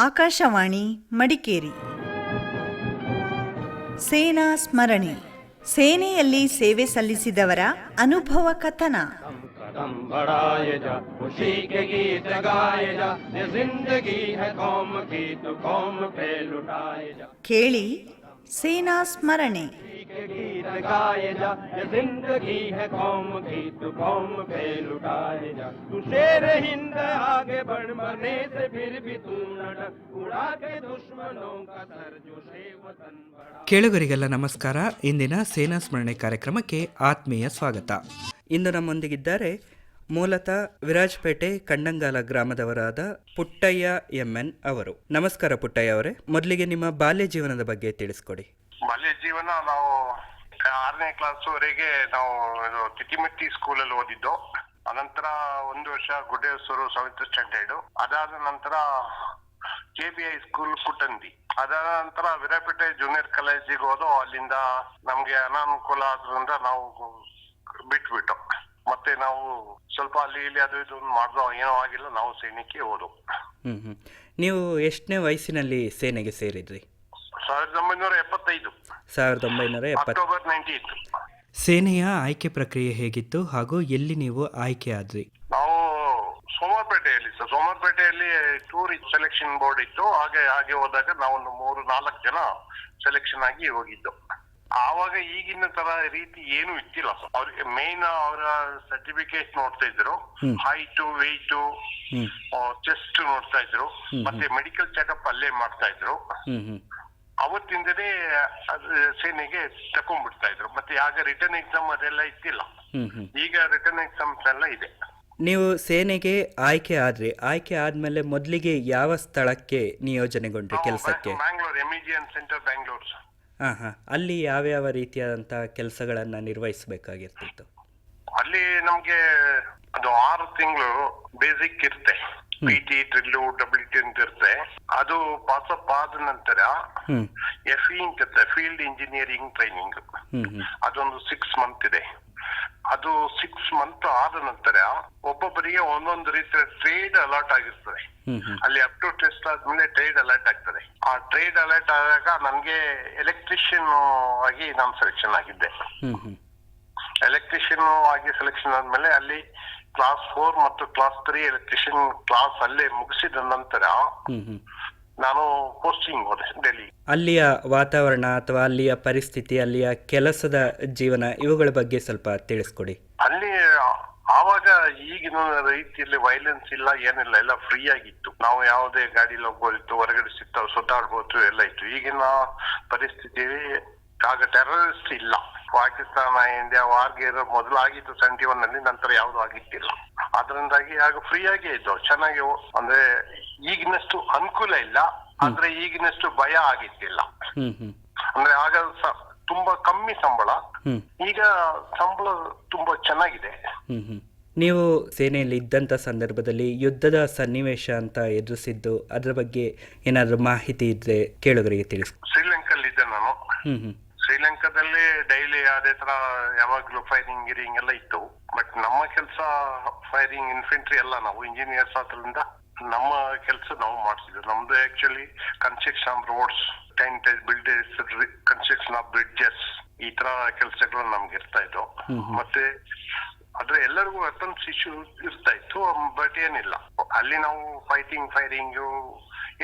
ಆಕಾಶವಾಣಿ ಮಡಿಕೇರಿ. ಸೇನಾ ಸ್ಮರಣೆ. ಸೇನೆಯಲ್ಲಿ ಸೇವೆ ಸಲ್ಲಿಸಿದವರ ಅನುಭವ ಕಥನ. ಕೇಳಿ ಸೇನಾ ಸ್ಮರಣೆ. ಕೇಳುಗರಿಗೆಲ್ಲ ನಮಸ್ಕಾರ. ಇಂದಿನ ಸೇನಾ ಸ್ಮರಣೆ ಕಾರ್ಯಕ್ರಮಕ್ಕೆ ಆತ್ಮೀಯ ಸ್ವಾಗತ. ಇಂದು ನಮ್ಮೊಂದಿಗಿದ್ದಾರೆ ಮೂಲತಃ ವಿರಾಜಪೇಟೆ ಕಂಡಂಗಾಲ ಗ್ರಾಮದವರಾದ ಪುಟ್ಟಯ್ಯ ಎನ್ ಅವರು. ನಮಸ್ಕಾರ ಪುಟ್ಟಯ್ಯ ಅವರೇ, ಮೊದಲಿಗೆ ನಿಮ್ಮ ಬಾಲ್ಯ ಜೀವನದ ಬಗ್ಗೆ ತಿಳಿಸ್ಕೊಡಿ. ಬಾಲ್ಯ ಜೀವನ ನಾವು 6ನೇ ಕ್ಲಾಸ್ ವರೆಗೆ ನಾವು ತಿತಿಮಟ್ಟಿ ಸ್ಕೂಲಲ್ಲಿ ಓದಿದ್ದು. ಅನಂತರ 1 ವರ್ಷ ಗುಡ್ಡೇಶ್ವರು 7th ಸ್ಟ್ಯಾಂಡರ್ಡ್. ಅದಾದ ನಂತರ KBI ಸ್ಕೂಲ್ ಕುಟ್ಟಂದಿ. ಅದಾದ ನಂತರ ವಿರಾಜಪೇಟೆ ಜೂನಿಯರ್ ಕಾಲೇಜಿಗೆ ಹೋದೋ. ಅಲ್ಲಿಂದ ನಮ್ಗೆ ಅನಾನುಕೂಲ ಆದ್ರಿಂದ ನಾವು ಬಿಟ್ಬಿಟ್ಟು ಮತ್ತೆ ನಾವು ಸ್ವಲ್ಪ ಅಲ್ಲಿ ಇಲ್ಲಿ ಅದು ಇದು ಮಾಡ್ದೋ, ಏನೋ ಆಗಿಲ್ಲ, ನಾವು ಸೈನ್ಯಕ್ಕೆ ಹೋದೋ. ನೀವು ಎಷ್ಟನೇ ವಯಸ್ಸಿನಲ್ಲಿ ಸೇನೆಗೆ ಸೇರಿದ್ರಿ? 1975. 1970. ಅಕ್ಟೋಬರ್ 98. ಸೇನೆಯ ಆಯ್ಕೆ ಪ್ರಕ್ರಿಯೆ ಹೇಗಿತ್ತು ಹಾಗೂ ಎಲ್ಲಿ ನೀವು ಆಯ್ಕೆ ಆದ್ರಿ? ನಾವು ಸೋಮವಾರಪೇಟೆಯಲ್ಲಿ ಟೂರಿಸ್ಟ್ ಸೆಲೆಕ್ಷನ್ ಬೋರ್ಡ್ ಇತ್ತು. ಹಾಗೆ ಹೋದಾಗ ನಾವು ಒಂದು 3-4 ಜನ ಸೆಲೆಕ್ಷನ್ ಆಗಿ ಹೋಗಿದ್ದು. ಆವಾಗ ಈಗಿನ ತರ ರೀತಿ ಏನು ಇತ್ತಿಲ್ಲ. ಅವ್ರಿಗೆ ಮೇನ್ ಅವರ ಸರ್ಟಿಫಿಕೇಟ್ ನೋಡ್ತಾ ಇದ್ರು, ಹೈಟ್, ವೆಯ್ಟ್, ಚೆಸ್ಟ್ ನೋಡ್ತಾ ಇದ್ರು, ಮತ್ತೆ ಮೆಡಿಕಲ್ ಚೆಕಪ್ ಅಲ್ಲೇ ಮಾಡ್ತಾ ಇದ್ರು. ಅವತ್ತಿಂದನೇ ಸೇನೆಗೆ ತಕೊಂಡ್ಬಿಡ್ತಾ ಇದ್ರು. ಮತ್ತೆ ಆಗ ರಿಟರ್ನ್ ಎಕ್ಸಾಮ್ ಅದೆಲ್ಲ ಇತ್ತಿಲ್ಲ. ಈಗ ರಿಟರ್ನ್ ಎಕ್ಸಾಮ್ಸ್ ಎಲ್ಲ ಇದೆ. ನೀವು ಸೇನೆಗೆ ಆಯ್ಕೆ ಆದ್ಮೇಲೆ ಮೊದಲಿಗೆ ಯಾವ ಸ್ಥಳಕ್ಕೆ ನಿಯೋಜನೆಗೊಂಡ್ರಿ ಕೆಲಸಕ್ಕೆ? Bangalore, MEGN centre Bangalore. ಅಲ್ಲಿ ಯಾವ್ಯಾವ ರೀತಿಯಾದಂತಹ ಕೆಲಸಗಳನ್ನ ನಿರ್ವಹಿಸಬೇಕಾಗಿರ್ತಿತ್ತು? ಅಲ್ಲಿ ನಮ್ಗೆ ಅದು 6 ತಿಂಗಳು ಬೇಸಿಕ್ ಇರುತ್ತೆ. PT, ಡ್ರಿಲ್, WT ಅಂತ ಇರುತ್ತೆ. ಅದು ಪಾಸಪ್ ಆದ ನಂತರ FE ಅಂತ ಫೀಲ್ಡ್ ಇಂಜಿನಿಯರಿಂಗ್ ಟ್ರೈನಿಂಗ್. ಅದೊಂದು 6 ಮಂತ್ ಇದೆ. ಅದು 6 ಮಂತ್ ಆದ ನಂತರ ಒಬ್ಬೊಬ್ಬರಿಗೆ ಒಂದೊಂದು ರೀತಿಯ ಟ್ರೇಡ್ ಅಲರ್ಟ್ ಆಗಿರ್ತದೆ. ಅಲ್ಲಿ ಅಪ್ ಟು ಟೆಸ್ಟ್ ಆದ್ಮೇಲೆ ಟ್ರೇಡ್ ಅಲರ್ಟ್ ಆಗ್ತದೆ. ಆ ಟ್ರೇಡ್ ಅಲರ್ಟ್ ಆದಾಗ ನನ್ಗೆ ಎಲೆಕ್ಟ್ರಿಷಿಯನ್ ಆಗಿ ನಾನು ಸೆಲೆಕ್ಷನ್ ಆಗಿದ್ದೆ. ಎಲೆಕ್ಟ್ರಿಷಿಯನ್ ಆಗಿ ಸೆಲೆಕ್ಷನ್ ಆದ್ಮೇಲೆ ಅಲ್ಲಿ ಕ್ಲಾಸ್ 4 ಮತ್ತು ಕ್ಲಾಸ್ 3 ಎಲೆಕ್ಟ್ರಿಷಿಯನ್ ಕ್ಲಾಸ್ ಅಲ್ಲೇ ಮುಗಿಸಿದ ನಂತರ ನಾನು ಪೋಸ್ಟಿಂಗ್ ಹೋದೆ ಡೆಲ್ಲಿ. ಅಲ್ಲಿಯ ವಾತಾವರಣ ಅಥವಾ ಅಲ್ಲಿಯ ಪರಿಸ್ಥಿತಿ, ಅಲ್ಲಿಯ ಕೆಲಸದ ಜೀವನ, ಇವುಗಳ ಬಗ್ಗೆ ಸ್ವಲ್ಪ ತಿಳಿಸ್ಕೊಡಿ. ಅಲ್ಲಿ ಆವಾಗ ಈಗಿನ ರೀತಿಯಲ್ಲಿ ವೈಲೆನ್ಸ್ ಇಲ್ಲ, ಏನಿಲ್ಲ, ಎಲ್ಲ ಫ್ರೀ ಆಗಿತ್ತು. ನಾವು ಯಾವುದೇ ಗಾಡಿಲಿ ಹೋಗ್ಬೋದಿತ್ತು, ಹೊರಗಡೆ ಸುತ್ತಾಡ್ಬೋದು, ಎಲ್ಲ ಇತ್ತು. ಈಗಿನ ಪರಿಸ್ಥಿತಿ ಆಗ ಟೆರರಿಸ್ಟ್ ಇಲ್ಲ. ಪಾಕಿಸ್ತಾನ ಇಂಡಿಯಾ ವಾರ್ಗೆ ಮೊದಲಾಗಿತ್ತು 71 ನಲ್ಲಿ, ನಂತರ ಯಾವ್ದು ಆಗಿತ್ತಿಲ್ಲ. ಅದರಿಂದಾಗಿ ಆಗ ಫ್ರೀ ಆಗೇ ಇದ್ದು, ಚೆನ್ನಾಗಿ. ಅಂದ್ರೆ ಈಗಿನಷ್ಟು ಅನುಕೂಲ ಇಲ್ಲ, ಆದ್ರೆ ಈಗಿನಷ್ಟು ಭಯ ಆಗಿತ್ತಿಲ್ಲ. ಅಂದ್ರೆ ಆಗ ತುಂಬಾ ಕಮ್ಮಿ ಸಂಬಳ, ಈಗ ಸಂಬಳ ತುಂಬಾ ಚೆನ್ನಾಗಿದೆ. ನೀವು ಸೇನೆಯಲ್ಲಿ ಇದ್ದಂತ ಸಂದರ್ಭದಲ್ಲಿ ಯುದ್ಧದ ಸನ್ನಿವೇಶ ಅಂತ ಎದುರಿಸಿದ್ದು, ಅದ್ರ ಬಗ್ಗೆ ಏನಾದ್ರು ಮಾಹಿತಿ ಇದ್ರೆ ಕೇಳುಗರಿಗೆ ತಿಳಿಸಿ. ಶ್ರೀಲಂಕಲ್ಲಿ ಇದ್ದೆ ನಾನು. ಶ್ರೀಲಂಕಾದಲ್ಲಿ ಡೈಲಿ ಅದೇ ತರ ಯಾವಾಗ್ಲೂ ಫೈರಿಂಗ್ ಗಿರಿಂಗ್ ಎಲ್ಲ ಇತ್ತು. ಬಟ್ ನಮ್ಮ ಕೆಲಸ ಫೈರಿಂಗ್, ಇನ್ಫೆಂಟ್ರಿ ಎಲ್ಲ ನಾವು ಇಂಜಿನಿಯರ್ಸ್ ಆದ್ರಿಂದ ನಮ್ಮ ಕೆಲಸ ನಾವು ಮಾಡ್ತಿದ್ವಿ. ನಮ್ದು actually construction of roads, builders, construction of bridges, ಈ ತರ ಕೆಲಸಗಳು ನಮ್ಗೆ ಇರ್ತಾ ಇತ್ತು. ಮತ್ತೆ ಆದ್ರೆ ಎಲ್ಲರಿಗೂ ವೆಪನ್ಸ್ ಇಶ್ಯೂ ಇರ್ತಾ ಇತ್ತು. ಬಟ್ ಏನಿಲ್ಲ, ಅಲ್ಲಿ ನಾವು ಫೈರಿಂಗ್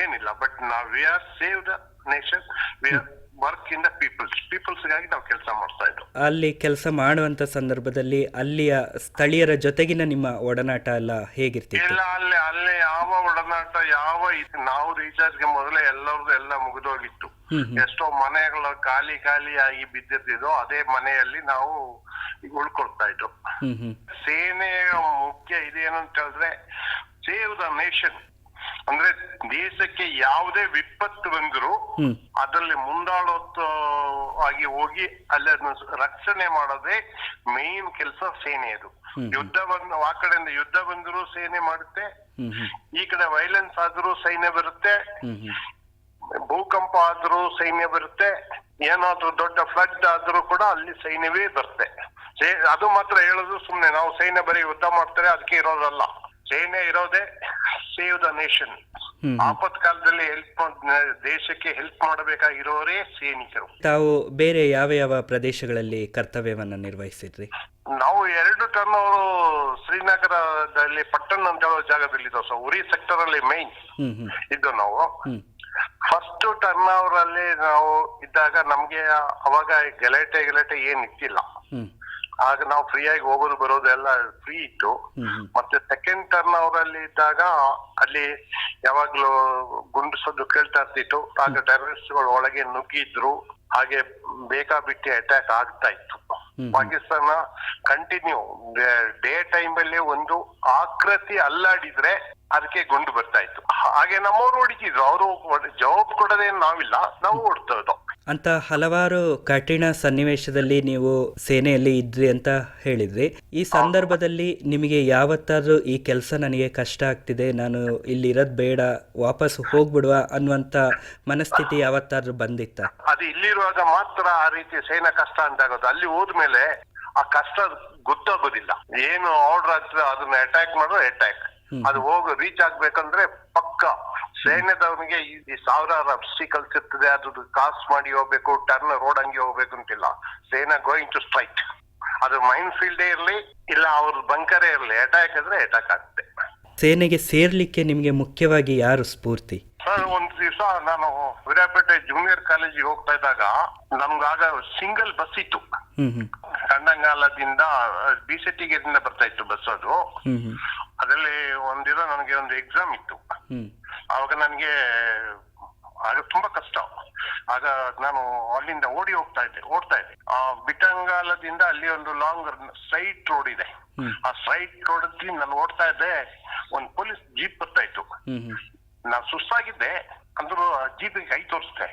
ಏನಿಲ್ಲ. But we are save the nation, we are work in the ಪೀಪಲ್ಸ್ಗಾಗಿ ನಾವು ಕೆಲಸ ಮಾಡ್ತಾ ಇದ್ವು. ಅಲ್ಲಿ ಕೆಲಸ ಮಾಡುವಂತ ಸಂದರ್ಭದಲ್ಲಿ ಅಲ್ಲಿಯ ಸ್ಥಳೀಯರ ಜೊತೆಗಿನ ನಿಮ್ಮ ಒಡನಾಟ ಎಲ್ಲ ಹೇಗಿರ್ತಿತ್ತು? ಇಲ್ಲ, ಅಲ್ಲಿ ಯಾವ ಒಡನಾಟ, ನಾವು ರೀಚಾರ್ಜ್ಗೆ ಮೊದಲೇ ಎಲ್ಲರದ್ದು ಎಲ್ಲ ಮುಗಿದೋಗಿತ್ತು. ಎಷ್ಟೋ ಮನೆಗಳ ಖಾಲಿ ಆಗಿ ಬಿದ್ದಿರ್ತಿದ್ವು, ಅದೇ ಮನೆಯಲ್ಲಿ ನಾವು ಉಳ್ಕೊಳ್ತಾ ಇದ್ವು. ಸೇನೆಯ ಮುಖ್ಯ ಇದೇನಂತ ಹೇಳಿದ್ರೆ ಸೇವ್ ದ ನೇಷನ್. ಅಂದ್ರೆ ದೇಶಕ್ಕೆ ಯಾವುದೇ ವಿಪತ್ತು ಬಂದ್ರು ಅದರಲ್ಲಿ ಮುಂದಾಳೋತ್ ಆಗಿ ಹೋಗಿ ಅಲ್ಲನ್ನು ರಕ್ಷಣೆ ಮಾಡೋದೇ ಮೇನ್ ಕೆಲಸ ಸೇನೆಯದು. ಯುದ್ಧ ಆ ಕಡೆಯಿಂದ ಯುದ್ಧ ಬಂದ್ರು ಸೇನೆ ಮಾಡುತ್ತೆ, ಈ ಕಡೆ ವೈಲೆನ್ಸ್ ಆದ್ರೂ ಸೈನ್ಯ ಬರುತ್ತೆ, ಭೂಕಂಪ ಆದ್ರೂ ಸೈನ್ಯ ಬರುತ್ತೆ, ಏನಾದ್ರೂ ದೊಡ್ಡ ಫ್ಲಡ್ ಆದ್ರೂ ಕೂಡ ಅಲ್ಲಿ ಸೈನ್ಯವೇ ಬರುತ್ತೆ. ಅದು ಮಾತ್ರ ಹೇಳೋದು ಸುಮ್ನೆ ನಾವು ಸೈನ್ಯ ಬರೀ ಯುದ್ಧ ಮಾಡ್ತಾರೆ ಅದಕ್ಕೆ ಇರೋದಲ್ಲ. ಸೇನೆ ಇರೋದೇ ಸೇವ್ ದ ನೇಷನ್. ಆಪತ್ ಕಾಲದಲ್ಲಿ ದೇಶಕ್ಕೆ ಹೆಲ್ಪ್ ಮಾಡಬೇಕಾಗಿರೋರೇ ಸೈನಿಕರು. ತಾವು ಬೇರೆ ಯಾವ ಯಾವ ಪ್ರದೇಶಗಳಲ್ಲಿ ಕರ್ತವ್ಯವನ್ನ ನಿರ್ವಹಿಸಿದ್ರಿ? ನಾವು 2 ಟರ್ನ್ ಅವರು ಶ್ರೀನಗರದಲ್ಲಿ ಪಟ್ಟಣ ಅಂತ ಹೇಳೋ ಜಾಗದಲ್ಲಿ ಇದ್ದವು ಸರ್. ಉರಿ ಸೆಕ್ಟರ್ ಅಲ್ಲಿ ಮೈನ್ ಇದ್ದು ನಾವು. ಫಸ್ಟ್ ಟರ್ನ್ ಅವರಲ್ಲಿ ನಾವು ಇದ್ದಾಗ ನಮ್ಗೆ ಅವಾಗ ಗಲಾಟೆ ಏನ್ ಇತ್ತಿಲ್ಲ. ಆಗ ನಾವು ಫ್ರೀ ಆಗಿ ಹೋಗೋದು ಬರೋದು ಎಲ್ಲ ಫ್ರೀ ಇತ್ತು. ಮತ್ತೆ ಸೆಕೆಂಡ್ ಟರ್ನ್ ಅವರಲ್ಲಿ ಇದ್ದಾಗ ಅಲ್ಲಿ ಯಾವಾಗ್ಲೂ ಗುಂಡಿಸೋದು ಕೇಳ್ತಾ ಇರ್ತಿತ್ತು. ಆಗ ಟೆರರಿಸ್ಟ್ಗಳು ಒಳಗೆ ನುಗ್ಗಿದ್ರು, ಹಾಗೆ ಬೇಕಾಬಿಟ್ಟಿ ಅಟ್ಯಾಕ್ ಆಗ್ತಾ ಇತ್ತು. ಪಾಕಿಸ್ತಾನ ಕಂಟಿನ್ಯೂ ಡೇ ಟೈಮ್ ಅಲ್ಲಿ ಒಂದು ಆಕೃತಿ ಅಲ್ಲಾಡಿದ್ರೆ ಅದಕ್ಕೆ ಗುಂಡು ಬರ್ತಾ ಇತ್ತು. ಹಾಗೆ ನಮ್ಮವ್ರು ಹೊಡಿತಿದ್ರು. ಅವರು ಜವಾಬ್ ಕೊಡೋದೇನು ನಾವಿಲ್ಲ, ನಾವು ಹೊಡ್ತಾ ಇದ್ದೋ. ಅಂತ ಹಲವಾರು ಕಠಿಣ ಸನ್ನಿವೇಶದಲ್ಲಿ ನೀವು ಸೇನೆಯಲ್ಲಿ ಇದ್ರಿ ಅಂತ ಹೇಳಿದ್ರಿ. ಈ ಸಂದರ್ಭದಲ್ಲಿ ನಿಮಗೆ ಯಾವತ್ತಾದ್ರೂ ಈ ಕೆಲಸ ನನಗೆ ಕಷ್ಟ ಆಗ್ತಿದೆ, ನಾನು ಇಲ್ಲಿ ಇರೋದ್ ಬೇಡ, ವಾಪಸ್ ಹೋಗ್ಬಿಡುವ ಅನ್ನುವಂತ ಮನಸ್ಥಿತಿ ಯಾವತ್ತಾದ್ರೂ ಬಂದಿತ್ತ? ಅದು ಇಲ್ಲಿರುವಾಗ ಮಾತ್ರ ಆ ರೀತಿ ಸೇನಾ ಕಷ್ಟ ಅಂತಾಗೋದು. ಅಲ್ಲಿ ಹೋದ್ಮೇಲೆ ಆ ಕಷ್ಟ ಗೊತ್ತಾಗೋದಿಲ್ಲ. ಏನು ಆರ್ಡರ್ ಆಗ್ತದೆ ಅದನ್ನ ಅಟ್ಯಾಕ್ ಮಾಡೋ ಅಟ್ಯಾಕ್, ಅದು ಹೋಗಿ ರೀಚ್ ಆಗ್ಬೇಕಂದ್ರೆ ಪಕ್ಕ ಸೈನ್ಯದವನಿಗೆ ಈ ಸಾವಿರಾರು ಅಬ್ಸ್ಟಿಕಲ್ಸ್ ಇರ್ತದೆ, ಅದು ಕ್ರಾಸ್ ಮಾಡಿ ಹೋಗ್ಬೇಕು, ಟರ್ನ್ ರೋಡ್ ಹಂಗೆ ಹೋಗ್ಬೇಕು ಅಂತಿಲ್ಲ. ಸೇನಾ ಗೋಯಿಂಗ್ ಟು ಸ್ಟ್ರೈಕ್. ಅದು ಮೈನ್ ಫೀಲ್ಡೇ ಇರ್ಲಿ ಇಲ್ಲ ಅವ್ರ ಬಂಕರೇ ಇರ್ಲಿ, ಅಟ್ಯಾಕ್ ಆದ್ರೆ ಅಟ್ಯಾಕ್ ಆಗುತ್ತೆ. ಸೇನೆಗೆ ಸೇರ್ಲಿಕ್ಕೆ ನಿಮ್ಗೆ ಮುಖ್ಯವಾಗಿ ಯಾರು ಸ್ಫೂರ್ತಿ? ಸರ್, ಒಂದ್ ದಿವಸ ನಾನು ವಿರಾಪೇಟೆ ಜೂನಿಯರ್ ಕಾಲೇಜಿಗೆ ಹೋಗ್ತಾ ಇದ್ದಾಗ ನಮ್ಗಾಗ ಸಿಂಗಲ್ ಬಸ್ ಇತ್ತು. ಕಂಡಂಗಾಲದಿಂದ ಬಿಸೆಟಿಗೆದಿಂದ ಬರ್ತಾ ಇತ್ತು ಬಸ್. ಅದು ಅದರಲ್ಲಿ ಒಂದಿನ ನನಗೆ ಒಂದು ಎಕ್ಸಾಮ್ ಇತ್ತು. ಆವಾಗ ನನಗೆ ಆಗ ತುಂಬಾ ಕಷ್ಟ. ಆಗ ನಾನು ಅಲ್ಲಿಂದ ಓಡ್ತಾ ಇದ್ದೆ. ಆ ಬಿಟ್ಟಂಗಾಲದಿಂದ ಅಲ್ಲಿ ಒಂದು ಲಾಂಗ್ ಸ್ಟ್ರೈಟ್ ರೋಡ್ ಇದೆ. ಆ ಸ್ಟ್ರೈಟ್ ರೋಡ್ ಅಲ್ಲಿ ನಾನು ಓಡ್ತಾ ಇದ್ದೆ. ಒಂದು ಪೊಲೀಸ್ ಜೀಪ್ ಬರ್ತಾ ಇತ್ತು. ನಾನು ಸುಸ್ತಾಗಿದ್ದೆ, ಅಂದ್ರು ಜೀಪಿಗೆ ಕೈ ತೋರಿಸ್ದೆ.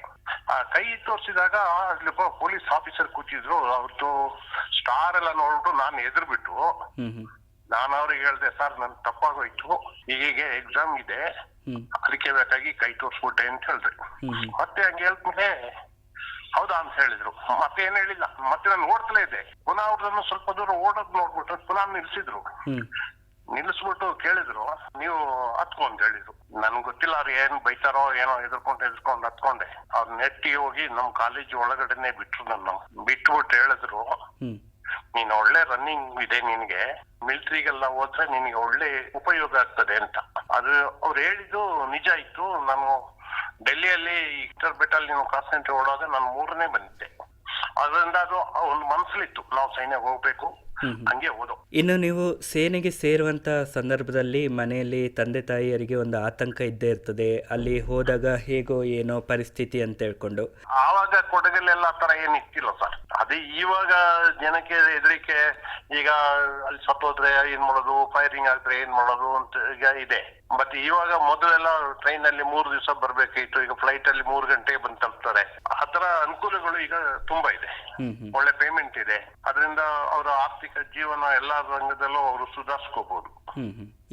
ಆ ಕೈ ತೋರಿಸಿದಾಗ ಅಲ್ಲಿ ಪೊಲೀಸ್ ಆಫೀಸರ್ ಕೂತಿದ್ರು. ಅವ್ರದ್ದು ಸ್ಟಾರ್ ಎಲ್ಲ ನೋಡ್ಬಿಟ್ಟು ನಾನು ಎದುರು ಬಿಟ್ಟು ನಾನು ಅವ್ರಿಗೆ ಹೇಳ್ದೆ, ಸರ್ ನನ್ ತಪ್ಪಾಗೋಯ್ತು, ಹೀಗೆ ಎಕ್ಸಾಮ್ ಇದೆ, ಅದಕ್ಕೆ ಬೇಕಾಗಿ ಕೈ ತೋರಿಸ್ಬಿಟ್ಟೆ ಅಂತ ಹೇಳಿದ್ರು. ಮತ್ತೆ ಹಂಗೆ ಹೇಳ್ತಾರೆ, ಹೌದಾ ಅಂತ ಹೇಳಿದ್ರು. ಮತ್ತೆ ಏನ್ ಹೇಳಿಲ್ಲ. ಮತ್ತೆ ನಾನು ಓಡ್ತಲೇ ಇದ್ದೆ. ಪುನಃ ಅವ್ರನ್ನ ಸ್ವಲ್ಪ ದೂರ ಓಡೋದ್ ನೋಡ್ಬಿಟ್ಟು ಪುನಃ ನಿಲ್ಲಿಸ್ಬಿಟ್ಟು ಕೇಳಿದ್ರು, ನೀವು ಹತ್ಕೊ ಅಂತ ಹೇಳಿದ್ರು. ನನ್ಗೆ ಗೊತ್ತಿಲ್ಲ ಅವ್ರು ಏನ್ ಬೈತಾರೋ ಏನೋ, ಎದ್ಕೊಂಡು ಹತ್ಕೊಂಡೆ. ಅವ್ರ ನೆಟ್ಟಿ ಹೋಗಿ ನಮ್ ಕಾಲೇಜ್ ಒಳಗಡೆನೆ ಬಿಟ್ರು. ನನ್ನ ಬಿಟ್ಬಿಟ್ಟು ಹೇಳಿದ್ರು, ನೀನ್ ಒಳ್ಳೆ ರನ್ನಿಂಗ್ ಇದೆ ನಿನ್ಗೆ, ಮಿಲಿಟರಿಗೆಲ್ಲ ಹೋದ್ರೆ ನಿನ್ಗೆ ಒಳ್ಳೆ ಉಪಯೋಗ ಆಗ್ತದೆ ಅಂತ. ಅದು ಅವ್ರು ಹೇಳಿದ್ದು ನಿಜ ಇತ್ತು. ನಾನು ಡೆಲ್ಲಿಯಲ್ಲಿ ಇಕ್ಟರ್ ಬೆಟ್ಟಲ್ಲಿ ನೀವು ಕ್ರಾಸ್ ಸೆಂಟ್ರಿ ಓಡೋವಾಗ ನಾನು 3ನೇ ಬಂದಿದ್ದೆ. ಅದರಿಂದ ಅದು ಒಂದು ಮನಸ್ಸಲ್ಲಿತ್ತು, ನಾವು ಸೈನ್ಯ ಹೋಗ್ಬೇಕು, ಹಂಗೆ ಓದೋ. ಇನ್ನು ನೀವು ಸೇನೆಗೆ ಸೇರುವಂತ ಸಂದರ್ಭದಲ್ಲಿ ಮನೆಯಲ್ಲಿ ತಂದೆ ತಾಯಿಯರಿಗೆ ಒಂದು ಆತಂಕ ಇದ್ದೇ ಇರ್ತದೆ, ಅಲ್ಲಿ ಹೋದಾಗ ಹೇಗೋ ಏನೋ ಪರಿಸ್ಥಿತಿ ಅಂತ ಹೇಳ್ಕೊಂಡು. ಆವಾಗ ಕೊಡಗಲ್ಲೆಲ್ಲ ತರ ಏನ್ ಇತ್ತಿಲ್ಲ ಸರ್. ಅದೇ ಇವಾಗ ಜನಕ್ಕೆ ಹೆದರಿಕೆ, ಈಗ ಅಲ್ಲಿ ಸತ್ತೋದ್ರೆ ಏನ್ ಮಾಡೋದು, ಫೈರಿಂಗ್ ಆದ್ರೆ ಏನ್ ಮಾಡೋದು ಅಂತ ಈಗ ಇದೆ. ಬಟ್ ಇವಾಗ ಮೊದಲೆಲ್ಲ ಟ್ರೈನ್ ಅಲ್ಲಿ 3 ದಿವಸ ಬರ್ಬೇಕಾಯ್ತು, ಈಗ ಫ್ಲೈಟ್ ಅಲ್ಲಿ 3 ಗಂಟೆಗೆ ಬಂದು ತಲುಪ್ತಾರೆ. ಆತರ ಅನುಕೂಲಗಳು ಈಗ ತುಂಬಾ ಇದೆ. ಒಳ್ಳೆ ಪೇಮೆಂಟ್ ಇದೆ. ಅದರಿಂದ ಅವರ ಆರ್ಥಿಕ ಜೀವನ ಎಲ್ಲಾ ರಂಗದಲ್ಲೂ ಅವರು ಸುಧಾರಿಸ್ಕೋಬಹುದು.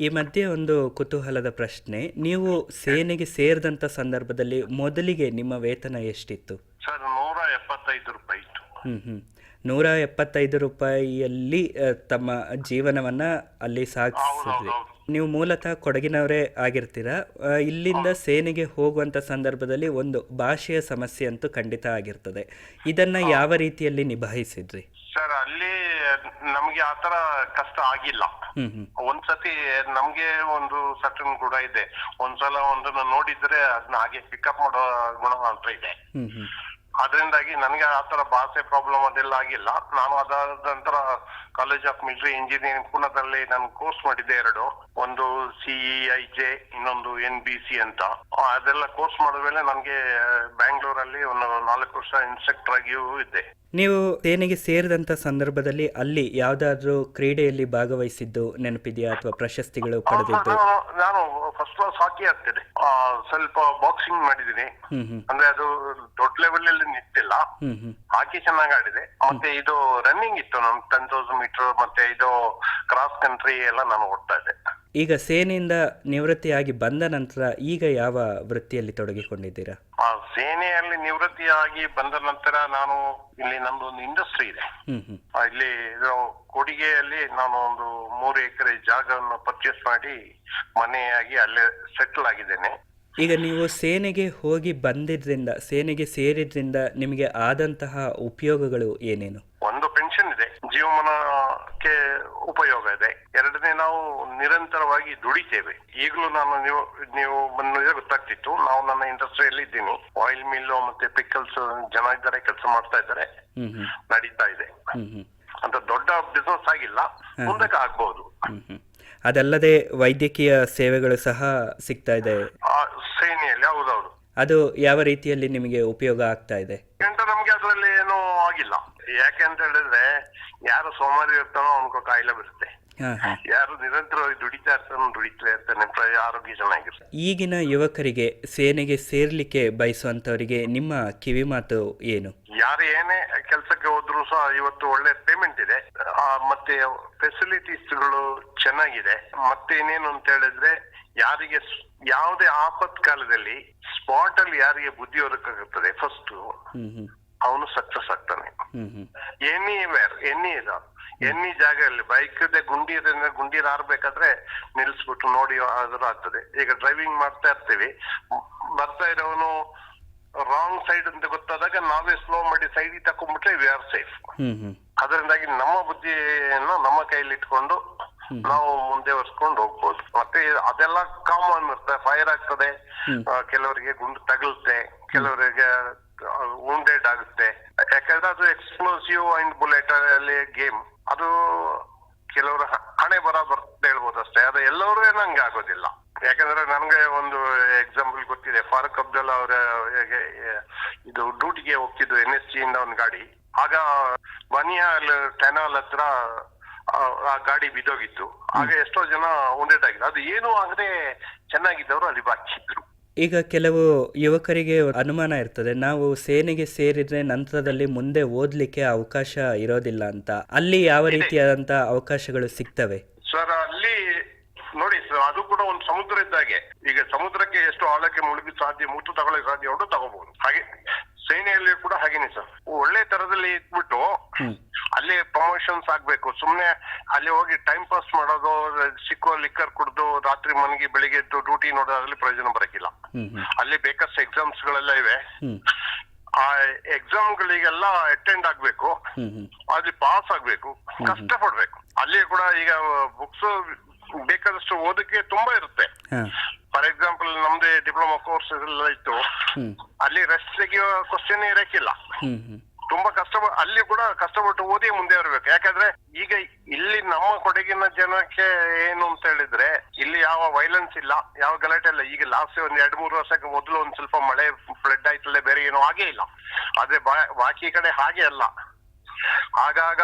ಈ ಮಧ್ಯೆ ಒಂದು ಕುತೂಹಲದ ಪ್ರಶ್ನೆ, ನೀವು ಸೇನೆಗೆ ಸೇರಿದಂತ ಸಂದರ್ಭದಲ್ಲಿ ಮೊದಲಿಗೆ ನಿಮ್ಮ ವೇತನ ಎಷ್ಟಿತ್ತು? ಸರ್, 175 ರೂಪಾಯಿ ಇತ್ತು. 175 ರೂಪಾಯಿಯಲ್ಲಿ ತಮ್ಮ ಜೀವನವನ್ನ ಅಲ್ಲಿ ಸಾಗಿಸಿದ್ರಿ. ನೀವು ಮೂಲತಃ ಕೊಡಗಿನವರೇ ಆಗಿರ್ತೀರಾ. ಇಲ್ಲಿಂದ ಸೇನೆಗೆ ಹೋಗುವಂತ ಸಂದರ್ಭದಲ್ಲಿ ಒಂದು ಭಾಷೆಯ ಸಮಸ್ಯೆ ಅಂತೂ ಖಂಡಿತ ಆಗಿರ್ತದೆ. ಇದನ್ನ ಯಾವ ರೀತಿಯಲ್ಲಿ ನಿಭಾಯಿಸಿದ್ರಿ? ಸರ್, ಅಲ್ಲಿ ನಮ್ಗೆ ಆತರ ಕಷ್ಟ ಆಗಿಲ್ಲ. ಒಂದ್ಸತಿ ನಮ್ಗೆ ಒಂದು ಸರ್ಟನ್ ಗುಣ ಇದೆ. ಒಂದ್ಸಲ ಒಂದನ್ನ ನೋಡಿದ್ರೆ ಅದನ್ನ ಹಾಗೆ ಪಿಕಪ್ ಮಾಡೋ ಗುಣ ಅಂತ ಇದೆ. ಅದರಿಂದಾಗಿ ನನಗೆ ಆತರ ಭಾಷೆ ಪ್ರಾಬ್ಲಮ್ ಅದೆಲ್ಲ ಆಗಿಲ್ಲ. ನಾನು ಅದಾದ ನಂತರ ಕಾಲೇಜ್ ಆಫ್ ಮಿಲಿಟರಿ ಇಂಜಿನಿಯರಿಂಗ್ ಪುಣದಲ್ಲಿ ನಾನು ಕೋರ್ಸ್ ಮಾಡಿದ್ದೆ 2. ಒಂದು CEIJ, ಇನ್ನೊಂದು NBC ಅಂತ. ಅದೆಲ್ಲ ಕೋರ್ಸ್ ಮಾಡಿದ್ಮೇಲೆ ನನಗೆ ಬ್ಯಾಂಗ್ಳೂರಲ್ಲಿ ಒಂದು 4 ವರ್ಷ ಇನ್ಸ್ಟ್ರಕ್ಟರ್ ಆಗಿಯೂ ಇದ್ದೆ. ನೀವು ಸೇನೆಗೆ ಸೇರಿದಂತ ಸಂದರ್ಭದಲ್ಲಿ ಅಲ್ಲಿ ಯಾವ್ದಾದ್ರು ಕ್ರೀಡೆಯಲ್ಲಿ ಭಾಗವಹಿಸಿದ್ದು ನೆನಪಿದೆಯಾ, ಅಥವಾ ಪ್ರಶಸ್ತಿಗಳು ಪಡೆದಿದ್ದು? ನಾನು ಫಸ್ಟ್ ಕ್ಲಾಸ್ ಹಾಕಿ ಆಗ್ತದೆ. ಸ್ವಲ್ಪ ಬಾಕ್ಸಿಂಗ್ ಮಾಡಿದೀನಿ. ಅಂದ್ರೆ ಅದು ದೊಡ್ಡ ಲೆವೆಲ್ ಅಲ್ಲಿ ನಿಂತಿಲ್ಲ, ಹಾಕಿ ಚೆನ್ನಾಗಿ ಆಡಿದೆ. ಮತ್ತೆ ಇದು ರನ್ನಿಂಗ್ ಇತ್ತು, ನಮ್ 10,000 ಮೀಟರ್ ಮತ್ತೆ ಇದು ಕ್ರಾಸ್ ಕಂಟ್ರಿ ಎಲ್ಲ ನಾನು ಓಡ್ತಾ ಇದ್ದೆ. ಈಗ ಸೇನೆಯಿಂದ ನಿವೃತ್ತಿಯಾಗಿ ಬಂದ ನಂತರ ಈಗ ಯಾವ ವೃತ್ತಿಯಲ್ಲಿ ತೊಡಗಿಕೊಂಡಿದ್ದೀರಾ? ಸೇನೆಯಲ್ಲಿ ನಿವೃತ್ತಿಯಾಗಿ ಬಂದ ನಂತರ ನಾನು ಇಲ್ಲಿ ನಮ್ದು ಒಂದು ಇಂಡಸ್ಟ್ರಿ ಇದೆ. ಇಲ್ಲಿ ಕೊಡಿಗೆಯಲ್ಲಿ ನಾನು ಒಂದು 3 ಎಕರೆ ಜಾಗವನ್ನು ಪರ್ಚೇಸ್ ಮಾಡಿ ಮನೆಯಾಗಿ ಅಲ್ಲೇ ಸೆಟಲ್ ಆಗಿದ್ದೇನೆ. ಈಗ ನೀವು ಸೇನೆಗೆ ಹೋಗಿ ಬಂದಿದ್ರಿಂದ, ಸೇನೆಗೆ ಸೇರಿದ್ರಿಂದ ನಿಮಗೆ ಆದಂತಹ ಉಪಯೋಗಗಳು ಏನೇನು? ಒಂದು ಪೆನ್ಷನ್ ಇದೆ, ಜೀವಮಾನಕ್ಕೆ ಉಪಯೋಗ ಇದೆ. ಎರಡನೇ, ನಾವು ನಿರಂತರವಾಗಿ ದುಡಿತೇವೆ. ಈಗಲೂ ನೀವು ಬಂದಿದ್ರೆ ಗೊತ್ತಾಗ್ತಿತ್ತು, ನಾವು ನನ್ನ ಇಂಡಸ್ಟ್ರಿಯಲ್ಲಿ ಇದ್ದೀನಿ. ಆಯಿಲ್ ಮಿಲ್ ಮತ್ತೆ ಪಿಕಲ್ಸ್ ಜನ ಇದ್ದಾರೆ, ಕೆಲಸ ಮಾಡ್ತಾ ಇದ್ದಾರೆ, ನಡೀತಾ ಇದೆ. ಅಂತ ದೊಡ್ಡ ಬಿಸ್ನೆಸ್ ಆಗಿಲ್ಲ, ಮುಂದಕ್ಕೆ ಆಗ್ಬಹುದು. ಅದಲ್ಲದೆ ವೈದ್ಯಕೀಯ ಸೇವೆಗಳು ಸಹ ಸಿಗ್ತಾ ಇದೆ ಸೇನೆಯಲ್ಲಿ. ಹೌದೌದು. ಅದು ಯಾವ ರೀತಿಯಲ್ಲಿ ನಿಮಗೆ ಉಪಯೋಗ ಆಗ್ತಾ ಇದೆ? ನಮ್ಗೆ ಅದರಲ್ಲಿ ಏನೂ ಆಗಿಲ್ಲ. ಯಾಕೆ ಅಂತ ಹೇಳಿದ್ರೆ, ಯಾರು ಸೋಮಾರಿ ಇರ್ತಾನೋ ಅವನಿಗೆ ಕಾಯಿಲೆ ಬರುತ್ತೆ, ಯಾರು ನಿರಂತರವಾಗಿ ದುಡಿತಾ ಇರ್ತಾನೆ ಆರೋಗ್ಯ ಚೆನ್ನಾಗಿರುತ್ತೆ. ಈಗಿನ ಯುವಕರಿಗೆ ಸೇನೆಗೆ ಸೇರ್ಲಿಕ್ಕೆ ಬಯಸುವಂತವರಿಗೆ ನಿಮ್ಮ ಕಿವಿ ಮಾತು ಏನು? ಯಾರು ಏನೇ ಕೆಲಸಕ್ಕೆ ಹೋದ್ರು ಸಹ ಇವತ್ತು ಒಳ್ಳೆ ಪೇಮೆಂಟ್ ಇದೆ, ಮತ್ತೆ ಫೆಸಿಲಿಟೀಸ್ಗಳು ಚೆನ್ನಾಗಿದೆ. ಮತ್ತೆ ಇನ್ನೇನು ಅಂತ ಹೇಳಿದ್ರೆ, ಯಾರಿಗೆ ಯಾವುದೇ ಆಪತ್ಕಾಲದಲ್ಲಿ ಸ್ಪಾಟ್ ಅಲ್ಲಿ ಯಾರಿಗೆ ಬುದ್ಧಿ ಹೊರಕಾಗುತ್ತದೆ ಫಸ್ಟ್, ಅವನು ಸಕ್ಸಸ್ ಆಗ್ತಾನೆ. ಎನಿ ಜಾಗದಲ್ಲಿ ಬೈಕ್ ಗುಂಡಿ ಹಾರ್ಬೇಕಾದ್ರೆ ನಿಲ್ಸ್ಬಿಟ್ಟು ನೋಡಿ ಆದ್ರೂ ಆಗ್ತದೆ. ಈಗ ಡ್ರೈವಿಂಗ್ ಮಾಡ್ತಾ ಇರ್ತೀವಿ, ಬರ್ತಾ ಇರೋನು ರಾಂಗ್ ಸೈಡ್ ಅಂತ ಗೊತ್ತಾದಾಗ ನಾವೇ ಸ್ಲೋ ಮಾಡಿ ಸೈಡ್ ತಕೊಂಡ್ಬಿಟ್ರೆ ವಿ ಆರ್ ಸೇಫ್. ಅದರಿಂದಾಗಿ ನಮ್ಮ ಬುದ್ಧಿಯನ್ನು ನಮ್ಮ ಕೈಲಿ ಇಟ್ಕೊಂಡು ನಾವು ಮುಂದೆ ಒರ್ಸ್ಕೊಂಡು ಹೋಗ್ಬೋದು. ಮತ್ತೆ ಅದೆಲ್ಲ ಕಾಮನ್ ಇರ್ತದೆ. ಫೈರ್ ಆಗ್ತದೆ, ಕೆಲವರಿಗೆ ಗುಂಡು ತಗಲುತ್ತೆ, ಕೆಲವರಿಗೆ wounded ಆಗುತ್ತೆ. ಯಾಕಂದ್ರೆ ಅದು ಎಕ್ಸ್ಪ್ಲೋಸಿವ್ ಅಂಡ್ ಬುಲೆಟ್ ಅಲ್ಲಿ ಗೇಮ್. ಅದು ಕೆಲವರು ಹಣೆ ಬರ್ತದೆ ಹೇಳ್ಬೋದು ಅಷ್ಟೇ. ಅದು ಎಲ್ಲರೂ ನಂಗೆ ಆಗೋದಿಲ್ಲ. ಯಾಕಂದ್ರೆ ನನ್ಗೆ ಒಂದು ಎಕ್ಸಾಂಪಲ್ ಗೊತ್ತಿದೆ. ಫಾರೂಕ್ ಅಬ್ದುಲ್ಲಾ ಅವರ ಇದು ಡ್ಯೂಟಿಗೆ ಹೋಗ್ತಿದ್ದು NSG ಇಂದ ಒಂದು ಗಾಡಿ. ಆಗ ಬನಿಯಾಲ್ ಟೆನಾಲ್ ಹತ್ರ ಆ ಗಾಡಿ ಬಿದ್ದೋಗಿತ್ತು. ಆಗ ಎಷ್ಟೋ ಜನ wounded ಆಗಿದ್ರು. ಅದು ಏನೂ ಆಗದೆ ಚೆನ್ನಾಗಿದ್ದವರು ಅಲ್ಲಿ ಬಾಚಿದ್ರು. ಈಗ ಕೆಲವು ಯುವಕರಿಗೆ ಅನುಮಾನ ಇರ್ತದೆ, ನಾವು ಸೇನೆಗೆ ಸೇರಿದ್ರೆ ನಂತರದಲ್ಲಿ ಮುಂದೆ ಓದ್ಲಿಕ್ಕೆ ಅವಕಾಶ ಇರೋದಿಲ್ಲ ಅಂತ. ಅಲ್ಲಿ ಯಾವ ರೀತಿಯಾದಂತ ಅವಕಾಶಗಳು ಸಿಗ್ತವೆ? ಸರ್, ಅಲ್ಲಿ ನೋಡಿ ಸರ್, ಅದು ಕೂಡ ಒಂದು ಸಮುದ್ರ ಇದ್ದಾಗೆ. ಈಗ ಸಮುದ್ರಕ್ಕೆ ಎಷ್ಟು ಆಳಕ್ಕೆ ಮುಳುಗಿ ಸಾಧ್ಯ, ಮುತ್ತು ತಗೊಳ್ಳೋಕೆ ಸಾಧ್ಯ ಹೊರಟು ತಗೋಬಹುದು. ಹಾಗೆ ಸೇನೆಯಲ್ಲಿ ಕೂಡ ಹಾಗೇನೆ ಸರ್. ಒಳ್ಳೆ ತರದಲ್ಲಿ ಇಟ್ಬಿಟ್ಟು ಅಲ್ಲಿ ಪ್ರಮೋಷನ್ಸ್ ಆಗ್ಬೇಕು. ಸುಮ್ನೆ ಅಲ್ಲಿ ಹೋಗಿ ಟೈಮ್ ಪಾಸ್ ಮಾಡೋದು, ಸಿಕ್ಕೋ ಲಿಕ್ಕರ್ ಕುಡ್ದು ರಾತ್ರಿ ಮನೆಗೆ ಬೆಳಿಗ್ಗೆ ಎದ್ದು ಡ್ಯೂಟಿ ನೋಡೋದ್ರಲ್ಲಿ ಪ್ರಯೋಜನ ಬರಕಿಲ್ಲ. ಅಲ್ಲಿ ಬೇಕಷ್ಟು ಎಕ್ಸಾಮ್ಸ್ ಗಳೆಲ್ಲ ಇವೆ. ಆ ಎಕ್ಸಾಮ್ ಗಳಿಗೆಲ್ಲ ಅಟೆಂಡ್ ಆಗ್ಬೇಕು, ಅಲ್ಲಿ ಪಾಸ್ ಆಗ್ಬೇಕು, ಕಷ್ಟ ಪಡ್ಬೇಕು. ಅಲ್ಲಿ ಕೂಡ ಈಗ ಬುಕ್ಸ್ ಬೇಕಾದಷ್ಟು ಓದಕ್ಕೆ ತುಂಬಾ ಇರುತ್ತೆ. ಫಾರ್ ಎಕ್ಸಾಂಪಲ್, ನಮ್ದೇ ಡಿಪ್ಲೊಮಾ ಕೋರ್ಸ್ ಎಲ್ಲ ಇತ್ತು, ಅಲ್ಲಿ ರೆಸ್ಟ್ ತೆಗೆಯೋ ಕ್ವಶನ್ ಇರಕ್ಕಿಲ್ಲ. ತುಂಬಾ ಅಲ್ಲಿ ಕೂಡ ಕಷ್ಟಪಟ್ಟು ಓದಿ ಮುಂದೆ ಇರ್ಬೇಕು. ಯಾಕಂದ್ರೆ ಈಗ ಇಲ್ಲಿ ನಮ್ಮ ಕೊಡಗಿನ ಜನಕ್ಕೆ ಏನು ಅಂತ ಹೇಳಿದ್ರೆ, ಇಲ್ಲಿ ಯಾವ ವೈಲೆನ್ಸ್ ಇಲ್ಲ, ಯಾವ ಗಲಾಟೆ ಇಲ್ಲ. ಈಗ ಲಾಸ್ಟ್ ಒಂದ್ 2-3 ವರ್ಷಕ್ಕೆ ಮೊದಲು ಒಂದ್ ಸ್ವಲ್ಪ ಮಳೆ ಫ್ಲಡ್ ಆಯ್ತಲ್ಲ, ಬೇರೆ ಏನೋ ಹಾಗೆ ಇಲ್ಲ. ಆದ್ರೆ ಬಾಕಿ ಕಡೆ ಹಾಗೆ ಅಲ್ಲ. ಆಗಾಗ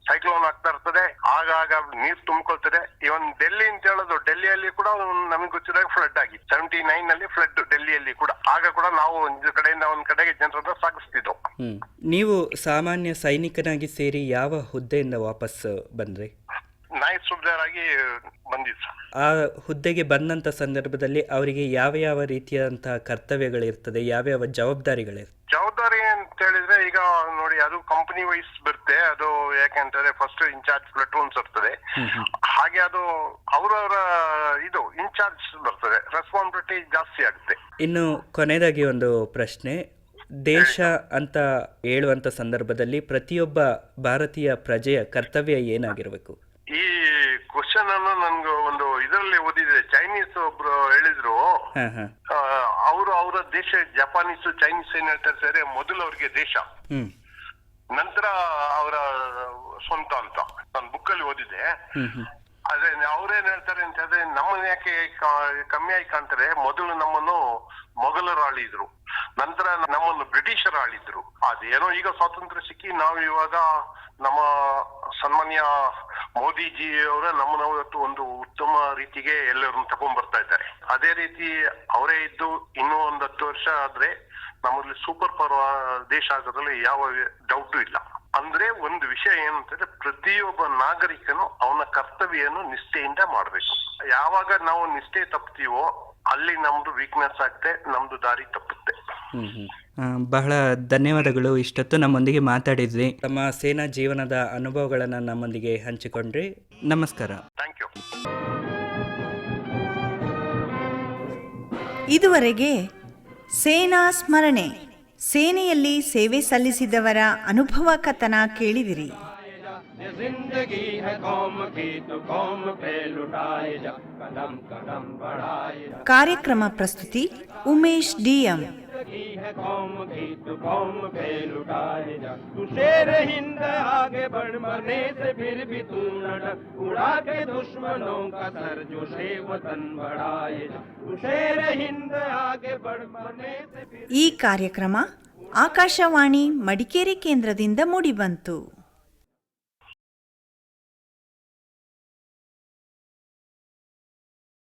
ಸೈಕ್ಲೋನ್ ಆಗ್ತಾ ಇರ್ತದೆ, ಆಗಾಗ ನೀರ್ ತುಂಬಿಕೊಳ್ತದೆ. ಇವನ್ ಡೆಲ್ಲಿ ಅಂತ ಹೇಳೋದು, ಡೆಲ್ಲಿಯಲ್ಲಿ ಕೂಡ ನಮಗೆ ಗೊತ್ತಿರೋ ಫ್ಲಡ್ ಆಗಿ 79 ಫ್ಲಡ್ ಡೆಲ್ಲಿಯಲ್ಲಿ ಕೂಡ. ಆಗ ಕೂಡ ನಾವು ಒಂದು ಕಡೆಯಿಂದ ಒಂದ್ ಕಡೆಗೆ ಜನರನ್ನ ಸಾಗಿಸ್ತಿದ್ದೋ. ನೀವು ಸಾಮಾನ್ಯ ಸೈನಿಕನಾಗಿ ಸೇರಿ ಯಾವ ಹುದ್ದೆಯಿಂದ ವಾಪಸ್ ಬಂದ್ರಿ? ನಾಯಕ್ ಸುಬ್ದಾರ್ ಆಗಿ ಬಂದಿದ್ದು. ಆ ಹುದ್ದೆಗೆ ಬಂದಂತ ಸಂದರ್ಭದಲ್ಲಿ ಅವರಿಗೆ ಯಾವ ಯಾವ ರೀತಿಯಾದಂತಹ ಕರ್ತವ್ಯಗಳಿರ್ತದೆ, ಯಾವ್ಯಾವ ಜವಾಬ್ದಾರಿಗಳಿರ್ತದೆ? ಜವಾಬ್ದಾರಿ ಅಂತ ಹೇಳಿದ್ರೆ, ಈಗ ನೋಡಿ, ಅದು ಕಂಪನಿ ವೈಸ್ ಬರುತ್ತೆ. ಅದು ಯಾಕೆಂತಂದ್ರೆ ಫಸ್ಟ್ ಇನ್ಚಾರ್ಜ್ ಪ್ಲಟೂನ್ಸ್ ಇರ್ತದೆ. ಹಾಗೆ ಅದು ಅವರವರ ಇದು ಇನ್ಚಾರ್ಜ್ ಬರ್ತದೆ, ರೆಸ್ಪಾನ್ಸಿಬಿಲಿಟಿ ಜಾಸ್ತಿ ಆಗುತ್ತೆ. ಇನ್ನು ಕೊನೆಯದಾಗಿ ಒಂದು ಪ್ರಶ್ನೆ, ದೇಶ ಅಂತ ಹೇಳುವಂತ ಸಂದರ್ಭದಲ್ಲಿ ಪ್ರತಿಯೊಬ್ಬ ಭಾರತೀಯ ಪ್ರಜೆಯ ಕರ್ತವ್ಯ ಏನಾಗಿರ್ಬೇಕು? ಈ ಕ್ವಶನ್ ಅನ್ನು ನನ್ಗೆ ಒಂದು ಇದರಲ್ಲಿ ಓದಿದೆ. ಚೈನೀಸ್ ಒಬ್ರು ಹೇಳಿದ್ರು, ಅವರು ಅವರ ದೇಶ, ಜಪಾನೀಸ್ ಚೈನೀಸ್ ಏನ್ ಹೇಳ್ತಾರೆ ಸರಿ, ಮೊದಲು ಅವ್ರಿಗೆ ದೇಶ, ನಂತರ ಅವರ ಸ್ವಂತ ಅಂತ ನಾನು ಬುಕ್ ಅಲ್ಲಿ ಓದಿದೆ. ಆದ್ರೆ ಅವ್ರೇನ್ ಹೇಳ್ತಾರೆ ಅಂತ ಹೇಳಿದ್ರೆ, ನಮ್ಮನ್ನ ಯಾಕೆ ಕಮ್ಮಿ ಆಗಿ ಕಾಣ್ತಾರೆ, ಮೊದಲು ನಮ್ಮನ್ನು ಮೊಘಲರು ಆಳಿದ್ರು, ನಂತರ ನಮ್ಮನ್ನು ಬ್ರಿಟಿಷರು ಆಳಿದ್ರು. ಅದೇನೋ ಈಗ ಸ್ವಾತಂತ್ರ್ಯ ಸಿಕ್ಕಿ ನಾವು ಇವಾಗ ನಮ್ಮ ಸನ್ಮಾನ್ಯ ಮೋದಿಜಿ ಅವರ ನಮ್ಮನ್ನ ಇವತ್ತು ಒಂದು ಉತ್ತಮ ರೀತಿಗೆ ಎಲ್ಲರನ್ನು ತಗೊಂಡ್ ಬರ್ತಾ ಇದ್ದಾರೆ. ಅದೇ ರೀತಿ ಅವರೇ ಇದ್ದು ಇನ್ನೂ ಒಂದು 10 ವರ್ಷ ಆದ್ರೆ ನಮ್ಮಲ್ಲಿ ಸೂಪರ್ ಪವರ್ ದೇಶ ಆಗೋದ್ರಲ್ಲಿ ಯಾವ ಡೌಟು ಇಲ್ಲ. ಅಂದ್ರೆ ಒಂದು ವಿಷಯ ಏನಂತಂದ್ರೆ, ಪ್ರತಿಯೊಬ್ಬ ನಾಗರಿಕನು ಅವನ ಕರ್ತವ್ಯವನ್ನು ನಿಷ್ಠೆಯಿಂದ ಮಾಡ್ಬೇಕು. ಯಾವಾಗ ನಾವು ನಿಷ್ಠೆ ತಪ್ತೀವೋ ಅಲ್ಲಿ ನಮ್ದು ವೀಕ್ನೆಸ್ ಆಗುತ್ತೆ, ನಮ್ದು ದಾರಿ ತಪ್ಪುತ್ತೆ. ಬಹಳ ಧನ್ಯವಾದಗಳು. ಇಷ್ಟೊತ್ತು ನಮ್ಮೊಂದಿಗೆ ಮಾತಾಡಿದ್ರಿ, ತಮ್ಮ ಸೇನಾ ಜೀವನದ ಅನುಭವಗಳನ್ನು ನಮ್ಮೊಂದಿಗೆ ಹಂಚಿಕೊಂಡ್ರಿ. ನಮಸ್ಕಾರ. Thank you. ಇದುವರೆಗೆ ಸೇನಾ ಸ್ಮರಣೆ, ಸೇನೆಯಲ್ಲಿ ಸೇವೆ ಸಲ್ಲಿಸಿದವರ ಅನುಭವ ಕಥನ ಕೇಳಿದಿರಿ. ये जिंदगी है कौम की तो कौम पे लुटाए जा, कदम कदम बढ़ाए जा. ಕಾರ್ಯಕ್ರಮ ಪ್ರಸ್ತುತಿ ಉಮೇಶ್ ಡಿಎಂ. जिंदगी है कौम की तो कौम पे लुटाए जा. तू शेर हिंद आगे बढ़, मरने से फिर भी तू न डर, उड़ा के दुश्मनों का सर जो शे वतन बढ़ाए जा. तू शेर हिंद आगे बढ़, मरने से फिर. ಈ ಕಾರ್ಯಕ್ರಮ ಆಕಾಶವಾಣಿ ಮಡಿಕೇರಿ ಕೇಂದ್ರದಿಂದ ಮೂಡಿಬಂತು.